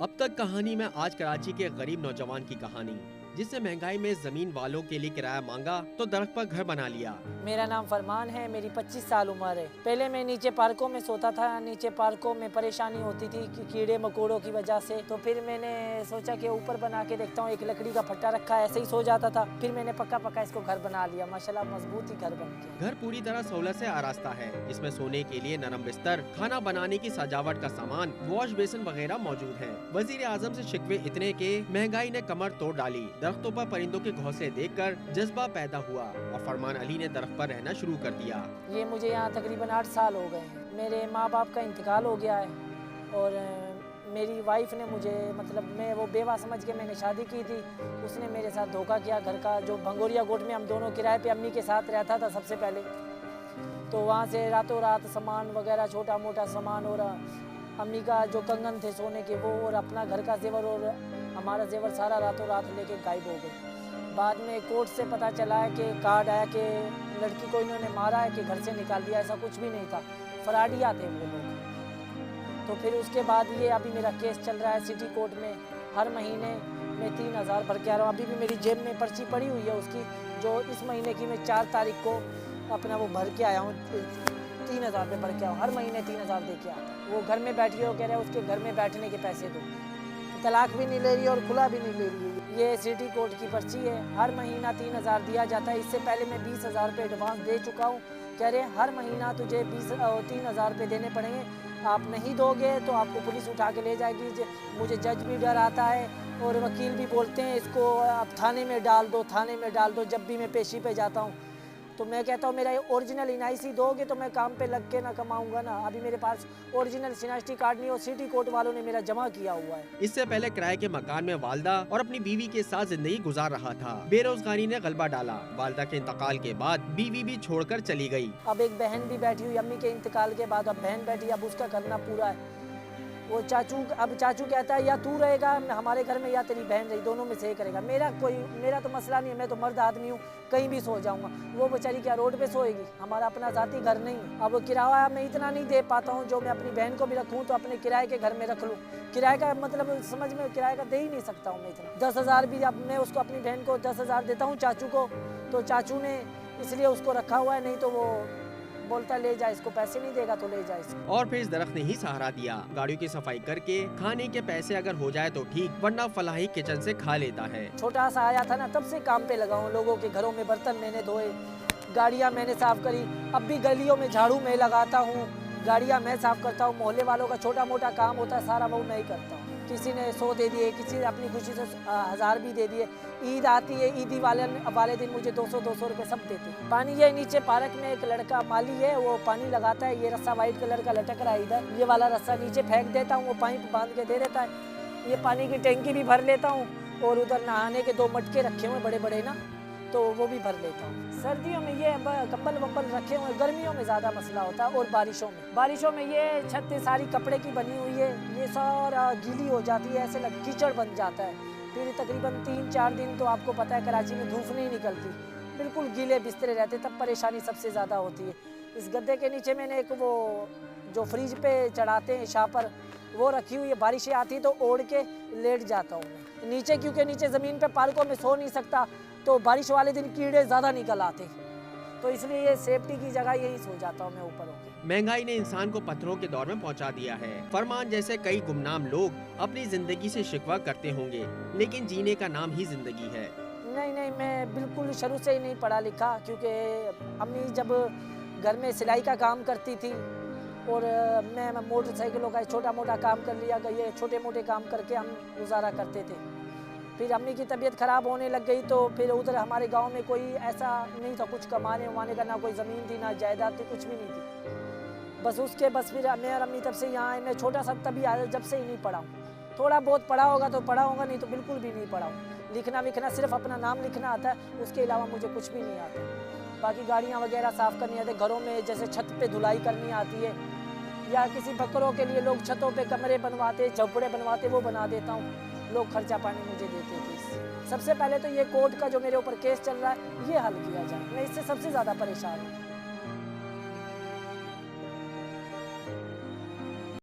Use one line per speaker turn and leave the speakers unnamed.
अब तक कहानी में आज कराची के गरीब नौजवान की कहानी, जिसने महंगाई में जमीन वालों के लिए किराया मांगा तो दरख्त पर घर बना लिया।
मेरा नाम फरमान है, मेरी 25 साल उम्र है। पहले मैं नीचे पार्कों में सोता था। नीचे पार्कों में परेशानी होती थी कि कीड़े मकोड़ों की वजह से। तो फिर मैंने सोचा कि ऊपर बना के देखता हूँ। एक लकड़ी का फट्टा रखा है, ऐसे ही सो जाता था। फिर मैंने पक्का पक्का इसको घर बना लिया। माशाल्लाह मजबूत ही घर बन गया।
घर पूरी तरह सहूलत से आरास्ता है, जिसमें सोने के लिए नरम बिस्तर, खाना बनाने की सजावट का सामान, वॉश बेसिन वगैरह मौजूद है। वजीर आजम से शिकवे इतने के महंगाई ने कमर तोड़ डाली। दरख्तों पर परिंदों के घोंसले देखकर जज्बा पैदा हुआ और फरमान अली ने दरख्त पर रहना शुरू कर दिया।
ये मुझे यहाँ तकरीबन 8 साल हो गए हैं। मेरे माँ बाप का इंतकाल हो गया है और मेरी वाइफ ने मुझे मैं वो बेवा समझ के मैंने शादी की थी। उसने मेरे साथ धोखा किया। घर का जो भंगोरिया गोट में हम दोनों किराए पे अम्मी के साथ रहता था सबसे पहले, तो वहाँ से रातों रात सामान वगैरह छोटा मोटा सामान और अम्मी का जो कंगन थे सोने के वो और अपना घर का जेवर और हमारा जेवर सारा रातों रात लेके गायब हो गए। बाद में कोर्ट से पता चला है कि कार्ड आया कि लड़की को इन्होंने मारा है, कि घर से निकाल दिया। ऐसा कुछ भी नहीं था, फराडिया थे वो लोग। तो फिर उसके बाद ये अभी मेरा केस चल रहा है सिटी कोर्ट में। हर महीने मैं 3000 भर के आ रहा हूँ। अभी भी मेरी जेब में पर्ची पड़ी हुई है उसकी, जो इस महीने की मैं 4 तारीख को अपना वो भर के आया हूँ। 3000 रुपये भर के आया हूँ। हर महीने 3000 दे के आता हूँ। वो घर में बैठी हो, कह रहे हैं उसके घर में बैठने के पैसे दो। तलाक भी नहीं ले रही और खुला भी नहीं ले रही है। ये सिटी कोर्ट की पर्ची है। हर महीना 3000 दिया जाता है। इससे पहले मैं 20,000 रुपये एडवांस दे चुका हूँ। कह रहे हैं हर महीना तुझे 3,000 रुपये देने पड़ेंगे। आप नहीं दोगे तो आपको पुलिस उठा के ले जाएगी। मुझे जज भी डर आता है और वकील भी बोलते हैं इसको आप थाने में डाल दो, थाने में डाल दो। जब भी मैं पेशी पे जाता हूँ तो मैं कहता हूँ मेरा ओरिजिनल एनआईसी दोगे तो मैं काम पे लग के ना कमाऊंगा ना। अभी मेरे पास ओरिजिनल सिनास्टी कार्ड नहीं और सिटी कोर्ट वालों ने मेरा जमा किया हुआ है।
इससे पहले किराए के मकान में वालदा और अपनी बीवी के साथ जिंदगी गुजार रहा था। बेरोजगारी ने गलबा डाला। वालदा के इंतकाल के बाद बीवी भी छोड़कर चली गई।
अब एक बहन भी बैठी हुई। अम्मी के इंतकाल के बाद अब बहन बैठी, अब उसका करना पूरा है। वो अब चाचू कहता है या तू रहेगा हमारे घर में या तेरी बहन रही, दोनों में से एक रहेगा। मेरा तो मसला नहीं है, मैं तो मर्द आदमी हूँ, कहीं भी सो जाऊँगा। वो बेचारी क्या रोड पे सोएगी? हमारा अपना ज़ाती घर नहीं है। अब किराया मैं इतना नहीं दे पाता हूँ जो मैं अपनी बहन को भी रखूँ तो अपने किराए के घर में रख लूँ। किराए का समझ में किराए का दे ही नहीं सकता हूँ मैं इतना। 10,000 भी अब मैं उसको अपनी बहन को 10,000 देता हूँ चाचू को, तो चाचू ने इसलिए उसको रखा हुआ है। नहीं तो वो बोलता ले जा इसको, पैसे नहीं देगा तो ले जा इसको।
और फिर इस दरख्त ने ही सहारा दिया। गाड़ियों की सफाई करके खाने के पैसे अगर हो जाए तो ठीक, वरना फलाही किचन से खा लेता है।
छोटा सा आया था ना, तब से काम पे लगा हूँ। लोगों के घरों में बर्तन मैंने धोए, गाड़ियाँ मैंने साफ करी। अब भी गलियों में झाड़ू मैं लगाता हूँ, गाड़ियाँ मैं साफ करता हूँ। मोहल्ले वालों का छोटा मोटा काम होता है सारा वो मैं ही करता हूँ। किसी ने 100 दे दिए, किसी ने अपनी खुशी से 1000 भी दे दिए। ईद आती है, ईदी वाले दिन मुझे 200 रुपये सब देते। पानी ये नीचे पार्क में एक लड़का माली है, वो पानी लगाता है। ये रस्सा वाइट कलर का लटक रहा है इधर, ये वाला रस्सा नीचे फेंक देता हूँ, वो पाइप बांध के दे देता है। ये पानी की टैंकी भी भर लेता हूँ और उधर नहाने के 2 मटके रखे हुए बड़े बड़े ना, तो वो भी भर लेता हूँ। सर्दियों में ये कंबल वम्बल रखे हुए, गर्मियों में ज़्यादा मसला होता है। और बारिशों में ये छत सारी कपड़े की बनी हुई है, ये सारा गीली हो जाती है, ऐसे कीचड़ बन जाता है। फिर तकरीबन 3-4 दिन तो आपको पता है कराची में धूप नहीं निकलती, बिल्कुल गीले बिस्तरे रहते, तब परेशानी सबसे ज़्यादा होती है। इस गद्दे के नीचे मैंने एक वो जो फ्रिज पे चढ़ाते हैं शापर, वो रखी हुई है। बारिशें आती तो ओढ़ के लेट जाता हूँ मैं नीचे, क्योंकि नीचे ज़मीन पे पार्कों में सो नहीं सकता, तो बारिश वाले दिन कीड़े ज़्यादा निकल आते, तो इसलिए ये सेफ्टी की जगह यही सो जाता हूँ मैं ऊपर होकर।
महंगाई ने इंसान को पत्थरों के दौर में पहुंचा दिया है। फरमान जैसे कई गुमनाम लोग अपनी जिंदगी से शिकवा करते होंगे, लेकिन जीने का नाम ही जिंदगी है।
नहीं, मैं बिल्कुल शुरू से ही नहीं पढ़ा लिखा, क्योंकि अम्मी जब घर में सिलाई का काम करती थी और मैं मोटरसाइकिलों का छोटा मोटा काम कर लिया, ये छोटे मोटे काम करके हम गुजारा करते थे। फिर अम्मी की तबीयत ख़राब होने लग गई तो फिर उधर हमारे गांव में कोई ऐसा नहीं था कुछ कमाने वमाने का, ना कोई ज़मीन थी ना जायदाद थी, कुछ भी नहीं थी। बस फिर मैं और अम्मी तब से यहाँ आए। मैं छोटा सा तभी आया, जब से ही नहीं पढ़ा हूँ। थोड़ा बहुत पढ़ा होगा तो पढ़ा होगा, नहीं तो बिल्कुल भी नहीं पढ़ा हूँ। लिखना विखना सिर्फ अपना नाम लिखना आता है, उसके अलावा मुझे कुछ भी नहीं आता। बाकी गाड़ियाँ वगैरह साफ़ करनी आती है, घरों में जैसे छत पे धुलाई करनी आती है, या किसी बकरों के लिए लोग छतों पे कमरे बनवाते, झोपड़े बनवाते, वो बना देता हूँ। लोग खर्चा पानी मुझे देते थे। सबसे पहले तो ये कोर्ट का जो मेरे ऊपर केस चल रहा है ये हल किया जाए, मैं इससे सबसे ज़्यादा परेशान हूँ।